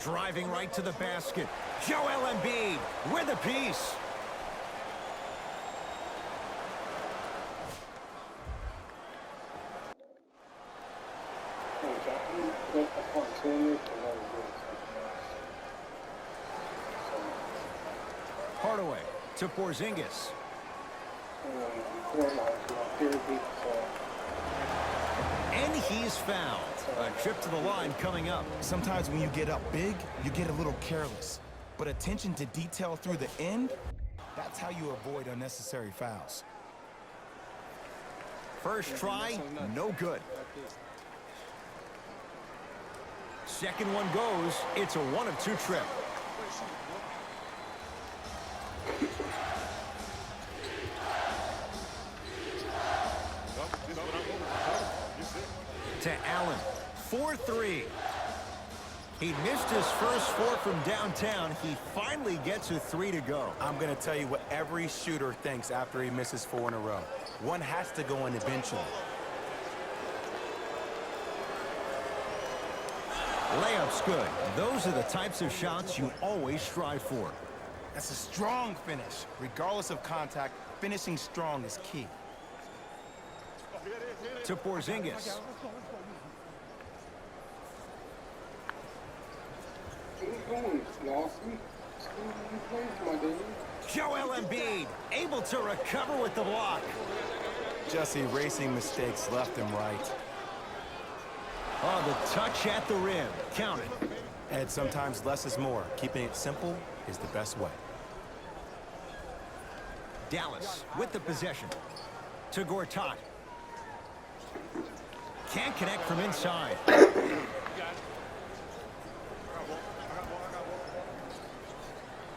Driving right to the basket. Joel Embiid with a piece. Hardaway to Porzingis. And he's fouled. A trip to the line coming up. Sometimes when you get up big, you get a little careless. But attention to detail through the end, that's how you avoid unnecessary fouls. First try, no good. Second one goes. It's a 1-of-2 trip. To Allen, 4-3. He missed his first 4 from downtown. He finally gets a 3 to go. I'm going to tell you what every shooter thinks after he misses 4 in a row. One has to go in eventually. Layup's good. Those are the types of shots you always strive for. That's a strong finish. Regardless of contact, finishing strong is key. To Porzingis. Joel Embiid able to recover with the block. Just erasing mistakes left and right. Oh, the touch at the rim. Count it. And sometimes less is more. Keeping it simple is the best way. Dallas with the possession. To Gortat. Can't connect from inside.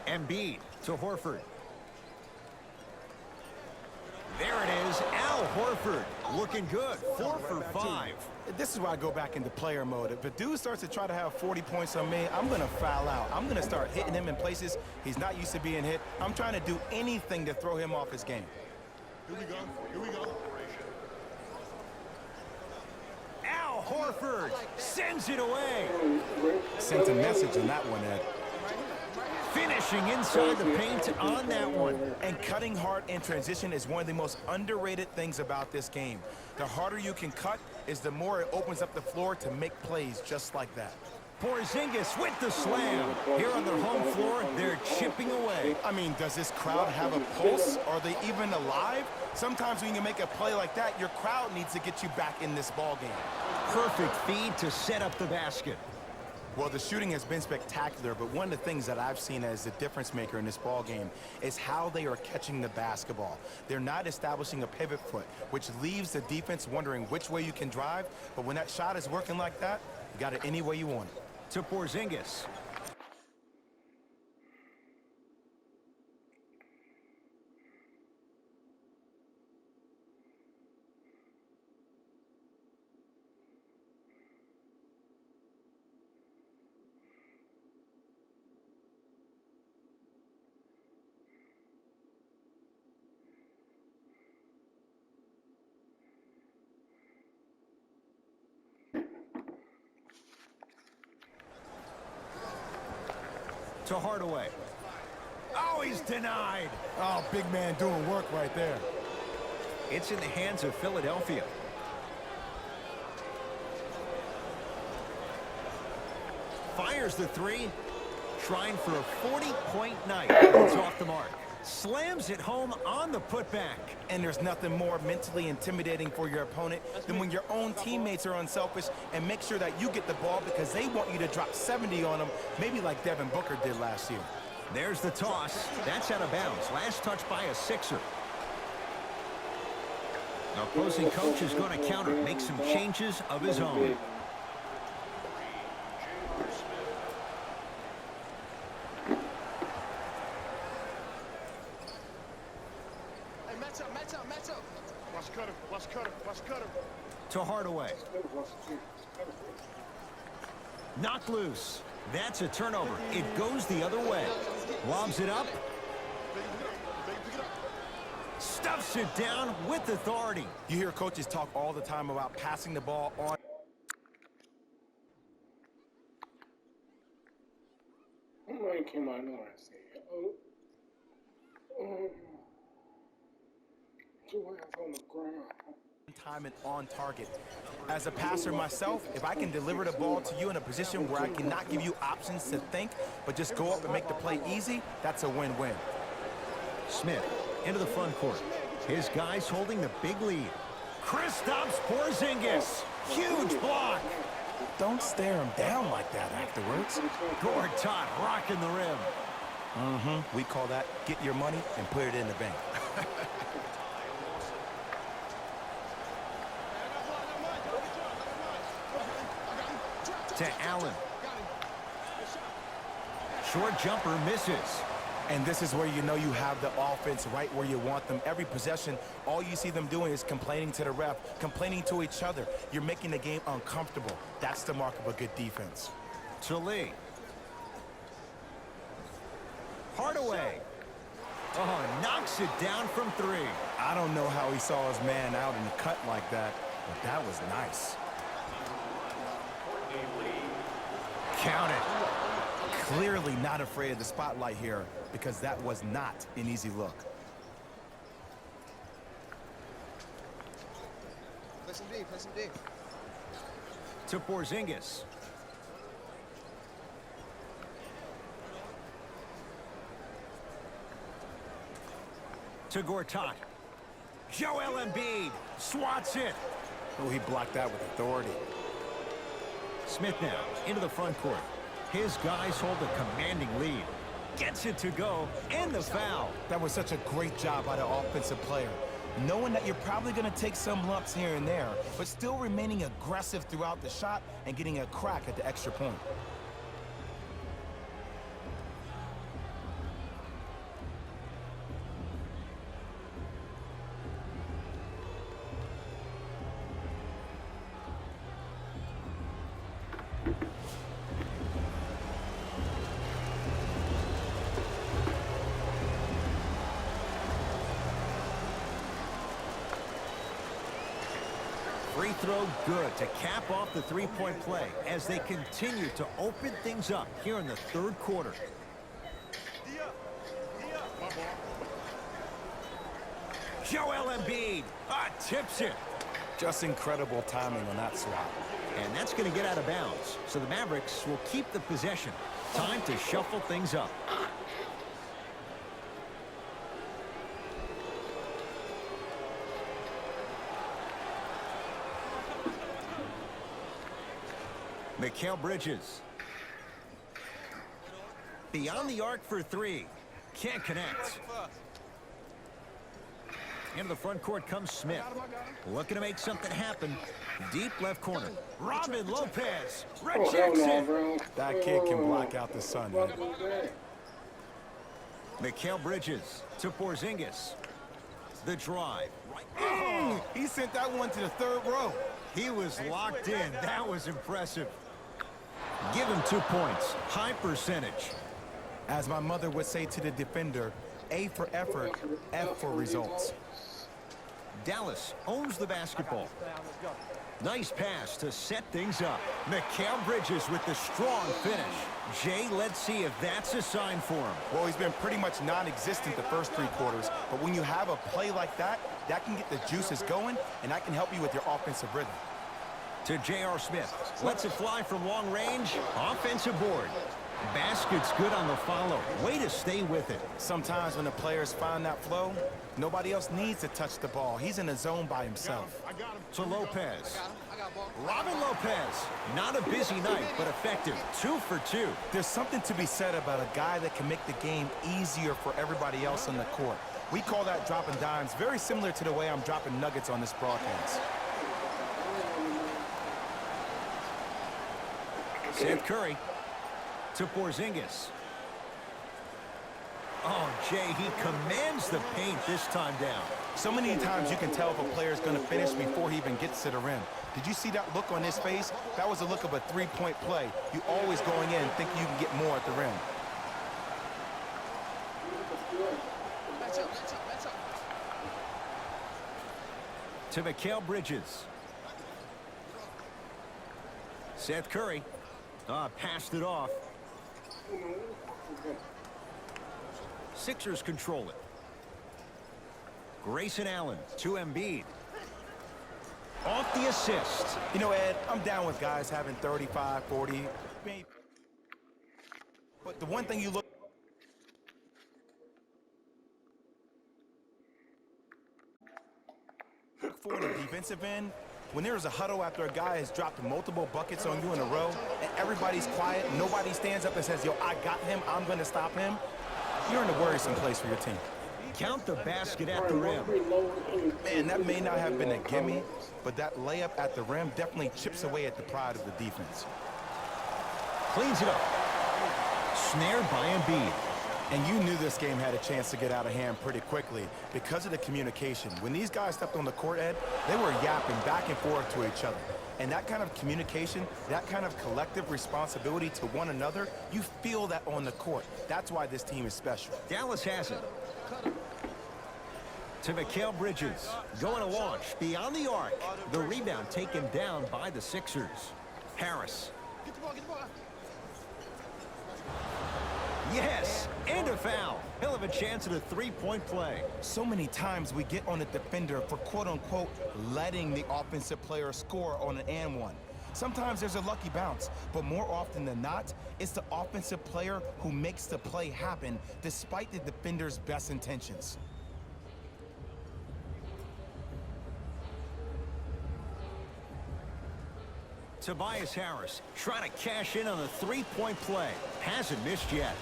Embiid to Horford. There it is, Al Horford. Looking good, 4 for 5. This is why I go back into player mode. If a dude starts to try to have 40 points on me, I'm going to foul out. I'm going to start hitting him in places he's not used to being hit. I'm trying to do anything to throw him off his game. Here we go. Here we go. Al Horford sends it away. Sent a message on that one, Ed. Finishing inside the paint on that one. And cutting hard in transition is one of the most underrated things about this game. The harder you can cut is the more it opens up the floor to make plays just like that. Porzingis with the slam. Here on their home floor, they're chipping away. I mean, does this crowd have a pulse? Are they even alive? Sometimes when you make a play like that, your crowd needs to get you back in this ball game. Perfect feed to set up the basket. Well, the shooting has been spectacular, but one of the things that I've seen as the difference maker in this ball game is how they are catching the basketball. They're not establishing a pivot foot, which leaves the defense wondering which way you can drive, but when that shot is working like that, you got it any way you want it. To Porzingis. To Hardaway. Oh, he's denied. Oh, big man doing work right there. It's in the hands of Philadelphia. Fires the 3. Trying for a 40-point night. It's off the mark. Slams it home on the putback. And there's nothing more mentally intimidating for your opponent than when your own teammates are unselfish and make sure that you get the ball because they want you to drop 70 on them, maybe like Devin Booker did last year. There's the toss. That's out of bounds. Last touch by a Sixer. The opposing coach is going to counter, make some changes of his own. To Hardaway. Knocked loose. That's a turnover. It goes the other way. Lobs it up. Stuffs it down with authority. You hear coaches talk all the time about passing the ball on. Mike came out and I say, two hands on the ground. Time and on target. As a passer myself, if I can deliver the ball to you in a position where I cannot give you options to think, but just go up and make the play easy, that's a win-win. Smith into the front court. His guys holding the big lead. Kristaps Porzingis. Huge block. Don't stare him down like that afterwards. Gortat rocking the rim. We call that get your money and put it in the bank. To Allen. Short jumper misses. And this is where you know you have the offense right where you want them. Every possession, all you see them doing is complaining to the ref, complaining to each other. You're making the game uncomfortable. That's the mark of a good defense. To Lee. Hardaway. Oh, knocks it down from three. I don't know how he saw his man out in the cut like that, but that was nice. Count it. Clearly not afraid of the spotlight here because that was not an easy look. Play some D, play some D. To Porzingis. To Gortat. Joel Embiid swats it. Oh, he blocked that with authority. Smith now into the front court. His guys hold a commanding lead. Gets it to go, and the foul. That was such a great job by the offensive player. Knowing that you're probably going to take some lumps here and there, but still remaining aggressive throughout the shot and getting a crack at the extra point. Free throw good to cap off the three-point play as they continue to open things up here in the third quarter. Joel Embiid tips it. Just incredible timing on that swap. And that's going to get out of bounds. So the Mavericks will keep the possession. Time to shuffle things up. Mikal Bridges. Beyond the arc for three. Can't connect. Into the front court comes Smith. Looking to make something happen. Deep left corner. Robin Lopez rejects it. That kid can block out the sun, man. Mikal Bridges to Porzingis. The drive. He sent that one to the third row. He was locked in. That was impressive. Give him 2 points. High percentage. As my mother would say to the defender, A for effort, F for results. Dallas owns the basketball. Nice pass to set things up. Mikal Bridges with the strong finish. Jay, let's see if that's a sign for him. Well, he's been pretty much non-existent the first 3 quarters, but when you have a play like that, that can get the juices going, and that can help you with your offensive rhythm. To J.R. Smith. Lets it fly from long range. Offensive board. Basket's good on the follow. Way to stay with it. Sometimes when the players find that flow, nobody else needs to touch the ball. He's in a zone by himself. I got him. To Lopez. I got ball. Robin Lopez. Not a busy night, but effective. 2 for 2. There's something to be said about a guy that can make the game easier for everybody else on the court. We call that dropping dimes, very similar to the way I'm dropping nuggets on this broadcast. Seth Curry to Porzingis. Oh, Jay, he commands the paint this time down. So many times you can tell if a player's going to finish before he even gets to the rim. Did you see that look on his face? That was a look of a three-point play. You always going in thinking you can get more at the rim. Match up, match up, match up. To Mikal Bridges. Seth Curry. Passed it off. Sixers control it. Grayson Allen to Embiid. Off the assist. You know, Ed, I'm down with guys having 35, 40, maybe. But the one thing you look for in the defensive end, when there's a huddle after a guy has dropped multiple buckets on you in a row, and everybody's quiet, nobody stands up and says, yo, I got him, I'm going to stop him, you're in a worrisome place for your team. Count the basket at the rim. Man, that may not have been a gimme, but that layup at the rim definitely chips away at the pride of the defense. Cleans it up. Snared by Embiid. And you knew this game had a chance to get out of hand pretty quickly because of the communication. When these guys stepped on the court, Ed, they were yapping back and forth to each other. And that kind of communication, that kind of collective responsibility to one another, you feel that on the court. That's why this team is special. Dallas has it. To Mikal Bridges. Going to launch beyond the arc. The rebound taken down by the Sixers. Harris. Get the ball, get the ball. Yes, and a foul. He'll have a chance at a three-point play. So many times we get on the defender for quote-unquote letting the offensive player score on an and one. Sometimes there's a lucky bounce, but more often than not, it's the offensive player who makes the play happen despite the defender's best intentions. Tobias Harris trying to cash in on a three-point play. Hasn't missed yet.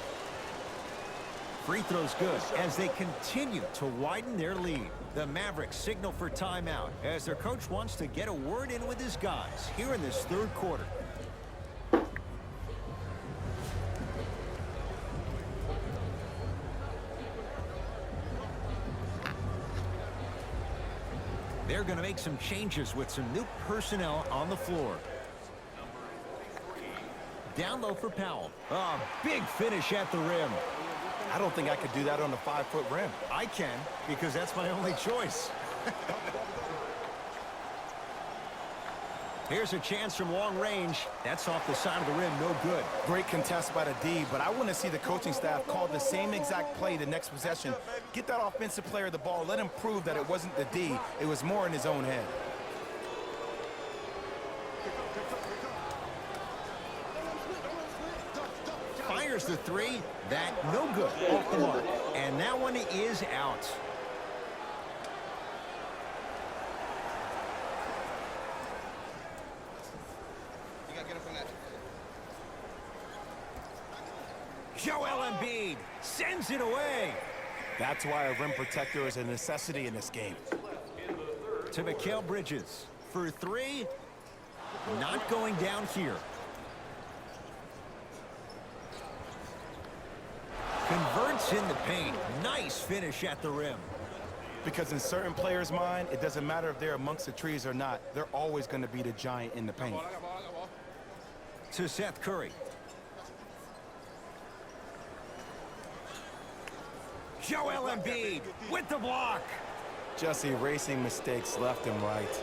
Free throw's good as they continue to widen their lead. The Mavericks signal for timeout as their coach wants to get a word in with his guys here in this third quarter. They're going to make some changes with some new personnel on the floor. Down low for Powell. Oh, big finish at the rim. I don't think I could do that on a 5-foot rim. I can, because that's my only choice. Here's a chance from long range. That's off the side of the rim, no good. Great contest by the D, but I want to see the coaching staff call the same exact play the next possession. Get that offensive player the ball. Let him prove that it wasn't the D. It was more in his own head. Fires the three. That no good. Off the mark. And that one is out. You gotta get up on that. Joel Embiid sends it away. That's why a rim protector is a necessity in this game. To Mikal Bridges for three. Not going down here. Converts in the paint. Nice finish at the rim. Because in certain players' mind, it doesn't matter if they're amongst the trees or not. They're always going to be the giant in the paint. I got ball, I got ball. To Seth Curry. Joel Embiid with the block. Just erasing mistakes left and right.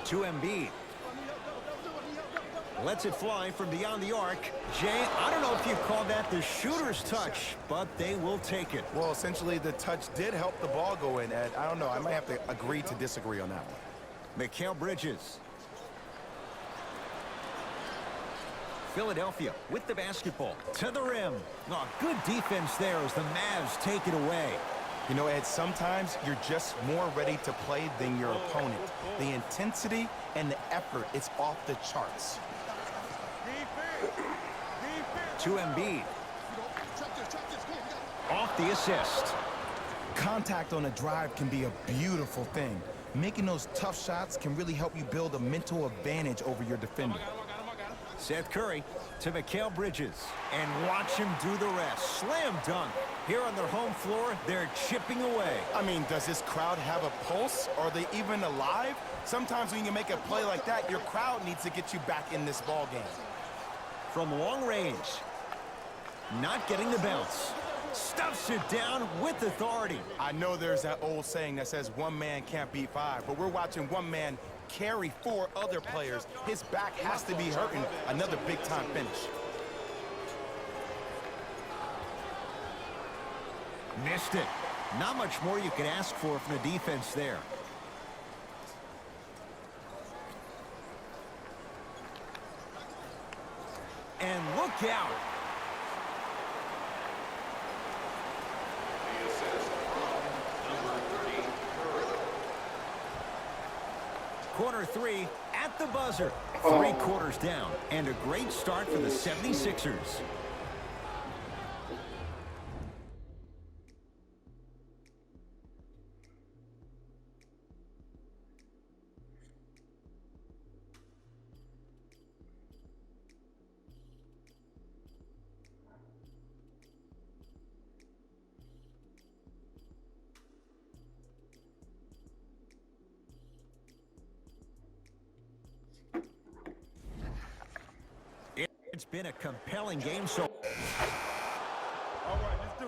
To Embiid. Lets it fly from beyond the arc. Jay, I don't know if you call that the shooter's touch, but they will take it. Well, essentially, the touch did help the ball go in, Ed. I don't know. I might have to agree to disagree on that one. Mikal Bridges. Philadelphia with the basketball to the rim. Oh, good defense there as the Mavs take it away. You know, Ed, sometimes you're just more ready to play than your opponent. The intensity and the effort, it's off the charts. To Embiid. Trap this, come on, we got it. Off the assist. Contact on a drive can be a beautiful thing. Making those tough shots can really help you build a mental advantage over your defender. Seth Curry to Mikal Bridges. And watch him do the rest. Slam dunk. Here on their home floor, they're chipping away. I mean, does this crowd have a pulse? Are they even alive? Sometimes when you make a play like that, your crowd needs to get you back in this ball game. From long range. Not getting the bounce. Stuffs it down with authority. I know there's that old saying that says one man can't beat five, but we're watching one man carry four other players. His back has to be hurting. Another big-time finish. Missed it. Not much more you could ask for from the defense there. And look out. Quarter 3 at the buzzer. 3 quarters down. And a great start for the 76ers. It's been a compelling game so. All right, let's do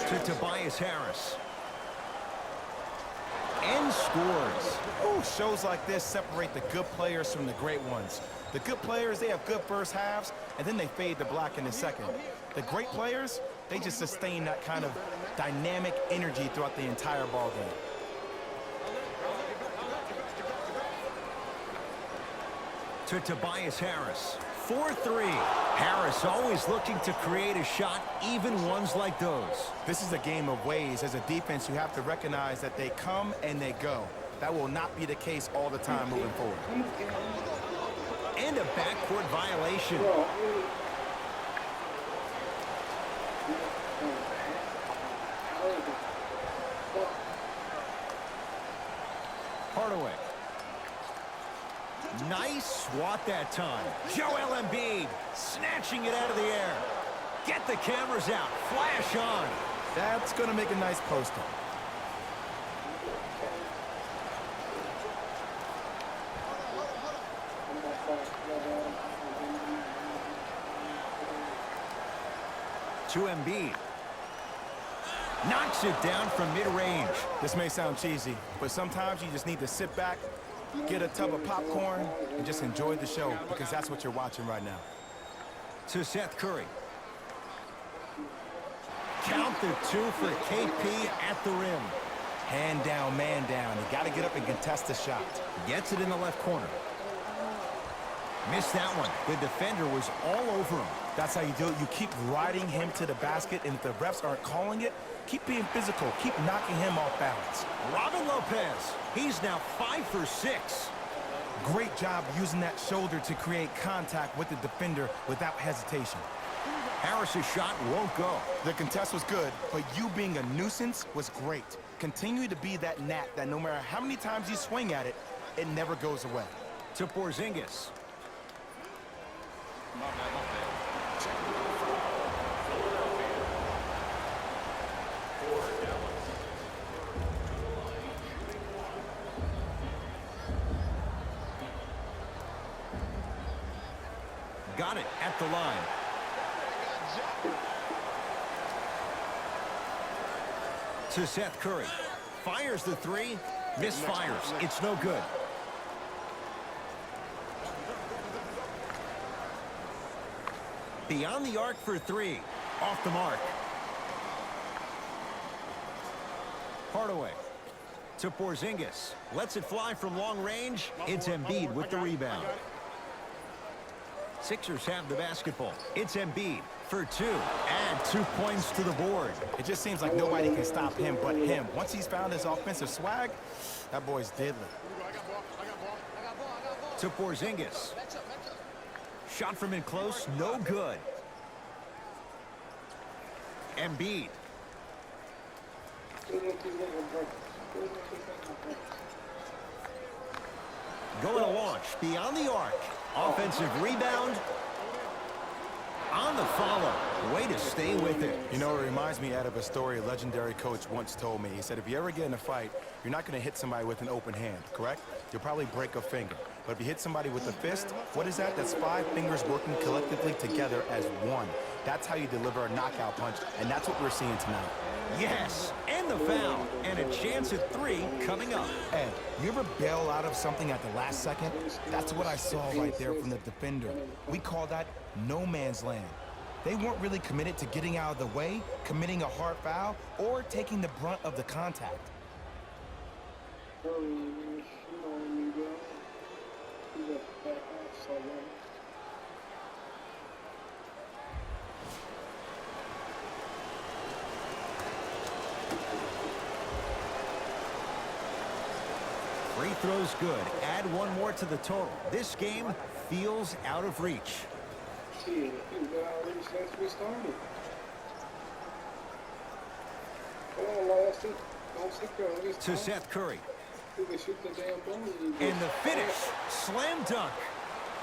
this. To Tobias Harris. And scores. Ooh, shows like this separate the good players from the great ones. The good players, they have good first halves, and then they fade to black in the second. The great players, they just sustain that kind of dynamic energy throughout the entire ball game. To Tobias Harris. 4-3. Harris always looking to create a shot, even ones like those. This is a game of ways. As a defense, you have to recognize that they come and they go. That will not be the case all the time moving forward. And a backcourt violation. Hardaway. Nice swat that time. Joel Embiid snatching it out of the air. Get the cameras out. Flash on. That's going to make a nice post-up. To Embiid. Knocks it down from mid-range. This may sound cheesy, but sometimes you just need to sit back, get a tub of popcorn, and just enjoy the show, because that's what you're watching right now. To Seth Curry. Count the 2 for KP at the rim. Hand down, man down. You got to get up and contest the shot. Gets it in the left corner. Missed that one. The defender was all over him. That's how you do it. You keep riding him to the basket, and if the refs aren't calling it, keep being physical. Keep knocking him off balance. Robin Lopez. He's now 5 for 6. Great job using that shoulder to create contact with the defender without hesitation. Harris's shot won't go. The contest was good, but you being a nuisance was great. Continue to be that gnat that no matter how many times you swing at it, it never goes away. To Porzingis. Got it at the line. To Seth Curry. Fires the 3. Misfires. It's no good. Beyond the arc for 3. Off the mark. Hardaway. To Porzingis. Lets it fly from long range. It's Embiid with the rebound. Sixers have the basketball. It's Embiid for 2. Add 2 points to the board. It just seems like nobody can stop him but him. Once he's found his offensive swag, that boy's deadly. To Porzingis. Shot from in close, no good. Embiid. Going to launch beyond the arc. Offensive rebound. On the follow. Way to stay with it. You know, it reminds me of a story a legendary coach once told me. He said, if you ever get in a fight, you're not going to hit somebody with an open hand, correct? You'll probably break a finger. But if you hit somebody with a fist, what is that? That's 5 fingers working collectively together as one. That's how you deliver a knockout punch, and that's what we're seeing tonight. Yes, and and the foul. And a chance at 3 coming up. Ed, you ever bail out of something at the last second? That's what I saw right there from the defender. We call that no man's land. They weren't really committed to getting out of the way, committing a hard foul, or taking the brunt of the contact. Free throw's good. Add 1 more to the total. This game feels out of reach. Shit, he's been already since we started. Come on, last it. Don't sit there. To Seth Curry. You can shoot the damn ball. And the finish. Slam dunk.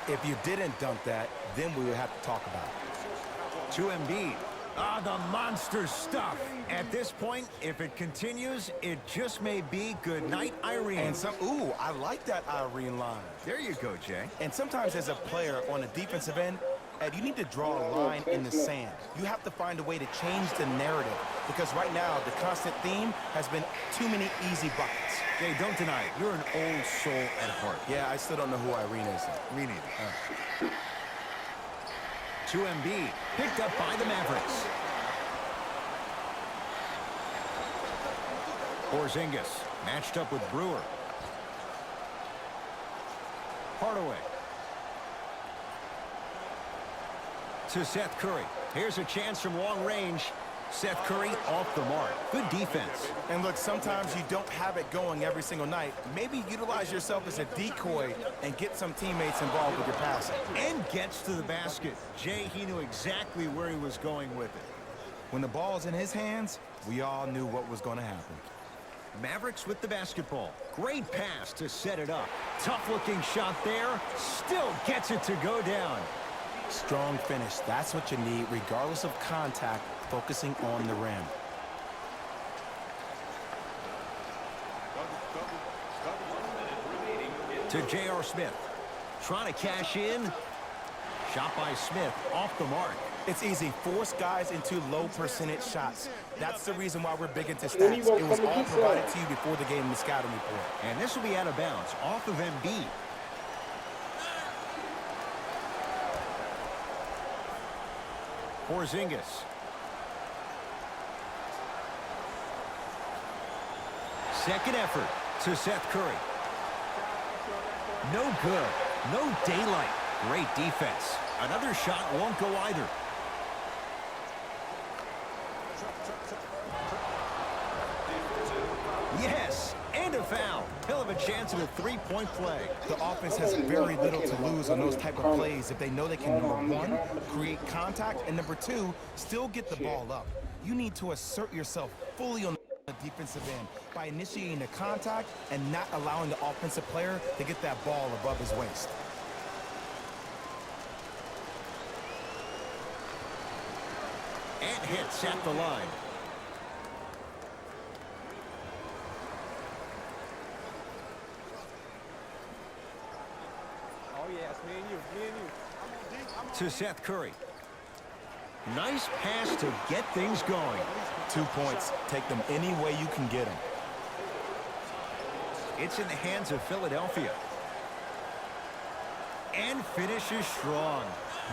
If you didn't dunk that, then we would have to talk about it. To Embiid. Ah, the monster stuff. At this point, if it continues, it just may be good night, Irene. And ooh, I like that Irene line. There you go, Jay. And sometimes as a player on the defensive end, Ed, you need to draw a line in the sand. You have to find a way to change the narrative because right now the constant theme has been too many easy buckets. Jay, don't deny it. You're an old soul at heart. Yeah, I still don't know who Irene is. Me neither. To Embiid. Picked up by the Mavericks. Porzingis matched up with Brewer. Hardaway. To Seth Curry. Here's a chance from long range. Seth Curry off the mark. Good defense. And look, sometimes you don't have it going every single night. Maybe utilize yourself as a decoy and get some teammates involved with your passing. And gets to the basket. Jay, he knew exactly where he was going with it. When the ball's in his hands, we all knew what was going to happen. Mavericks with the basketball. Great pass to set it up. Tough-looking shot there. Still gets it to go down. Strong finish. That's what you need, regardless of contact, focusing on the rim. To J.R. Smith. Trying to cash in. Shot by Smith off the mark. It's easy. Force guys into low percentage shots. That's the reason why we're big into stats. It was all provided to you before the game in the scouting report. And this will be out of bounds. Off of Embiid. Porzingis. Second effort to Seth Curry. No good. No daylight. Great defense. Another shot won't go either. Yes, and a foul. He'll have a chance at a three-point play. The offense has very little to lose on those type of plays if they know they can, number 1, create contact, and number 2, still get the ball up. You need to assert yourself fully on the defensive end by initiating the contact and not allowing the offensive player to get that ball above his waist. And hits at the line. Oh, yeah, it's me and you. To Seth Curry. Nice pass to get things going. 2 points. Take them any way you can get them. It's in the hands of Philadelphia. And finishes strong.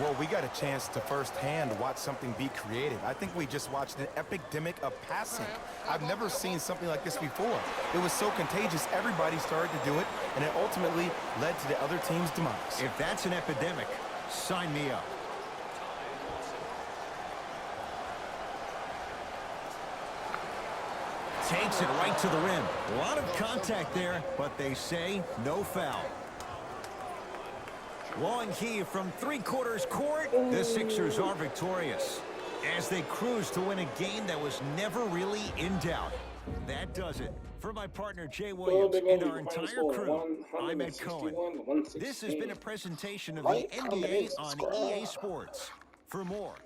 Well, we got a chance to firsthand watch something be created. I think we just watched an epidemic of passing. I've never seen something like this before. It was so contagious, everybody started to do it, and it ultimately led to the other team's demise. If that's an epidemic, sign me up. Takes it right to the rim. A lot of contact there, but they say no foul. Long Heave from three-quarters court. The Sixers are victorious as they cruise to win a game that was never really in doubt. That does it. For my partner Jay Williams and our entire crew, I'm Ed Cohen. This has been a presentation of the NBA on EA Sports. For more,